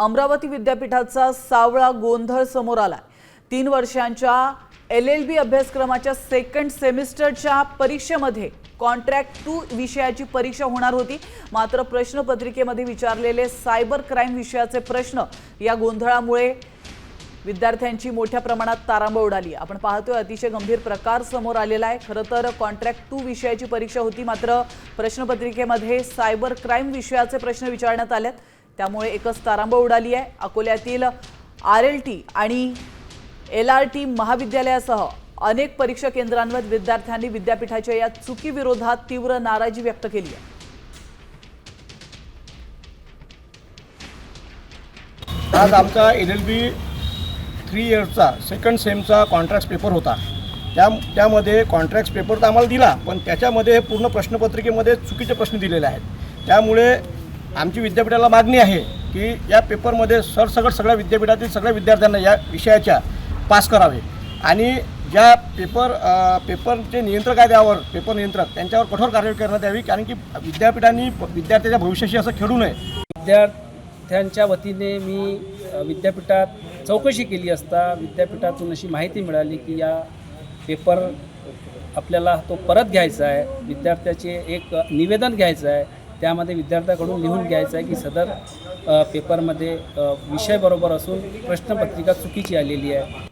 अमरावती विद्यापीठाचा सावळा गोंधळ समोर आलाय। 3 वर्षांच्या LLB अभ्यासक्रमाच्या सेकंड सेमिस्टरच्या परीक्षेमध्ये कॉन्ट्रॅक्ट 2 विषयाची परीक्षा होणार होती। मात्र प्रश्नपत्रिकेमध्ये विचारलेले सायबर क्राइम विषयाचे प्रश्न या गोंधळामुळे विद्यार्थ्यांची मोठ्या प्रमाणात तारांबळ उडाली। आपण पाहतोय अतिशय गंभीर प्रकार समोर आलेला आहे। खरं तर कॉन्ट्रॅक्ट 2 विषयाची परीक्षा होती, मात्र प्रश्नपत्रिकेमध्ये सायबर क्राइम विषयाचे प्रश्न विचारण्यात आलेत, त्यामुळे एकच तारांबळ उडाली आहे। अकोल्यातील RLT आणि LRT महाविद्यालयासह अनेक परीक्षा केंद्रांवर विद्यार्थ्यांनी विद्यापीठाच्या या चुकीविरोधात तीव्र नाराजी व्यक्त केली आहे। आज आमचा LLB 3 इयर्सचा सेकंड सेमचा कॉन्ट्रॅक्ट पेपर होता। त्यामध्ये कॉन्ट्रॅक्ट पेपर तर आम्हाला दिला, पण त्याच्यामध्ये पूर्ण प्रश्नपत्रिकेमध्ये चुकीचे प्रश्न दिलेले आहेत। त्यामुळे आमची विद्यापीठाला मागणी आहे की या पेपरमध्ये सरसकट सगळ्या विद्यापीठातील सगळ्या विद्यार्थ्यांना या विषयाच्या पास करावे आणि ज्या पेपरचे नियंत्रक आहेत त्यावर पेपर नियंत्रक त्यांच्यावर कठोर कारवाई करण्यात यावी, कारण की विद्यापीठांनी विद्यार्थ्याच्या भविष्याशी असं खेळू नये। विद्यार्थ्यांच्या वतीने मी विद्यापीठात चौकशी केली असता विद्यापीठातून अशी माहिती मिळाली की या पेपर आपल्याला तो परत घ्यायचा आहे। विद्यार्थ्याचे एक निवेदन घ्यायचं आहे, त्यामध्ये विद्यार्थ्याकडून लिहून घ्यायचं आहे की सदर पेपरमध्ये विषय बरोबर असून प्रश्नपत्रिका चुकीची आलेली आहे।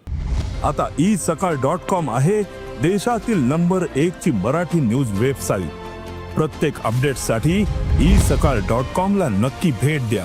आता isakal.com आहे देशातील नंबर 1 ची मराठी न्यूज वेबसाईट। प्रत्येक अपडेटसाठी isakal.com ला नक्की भेट द्या।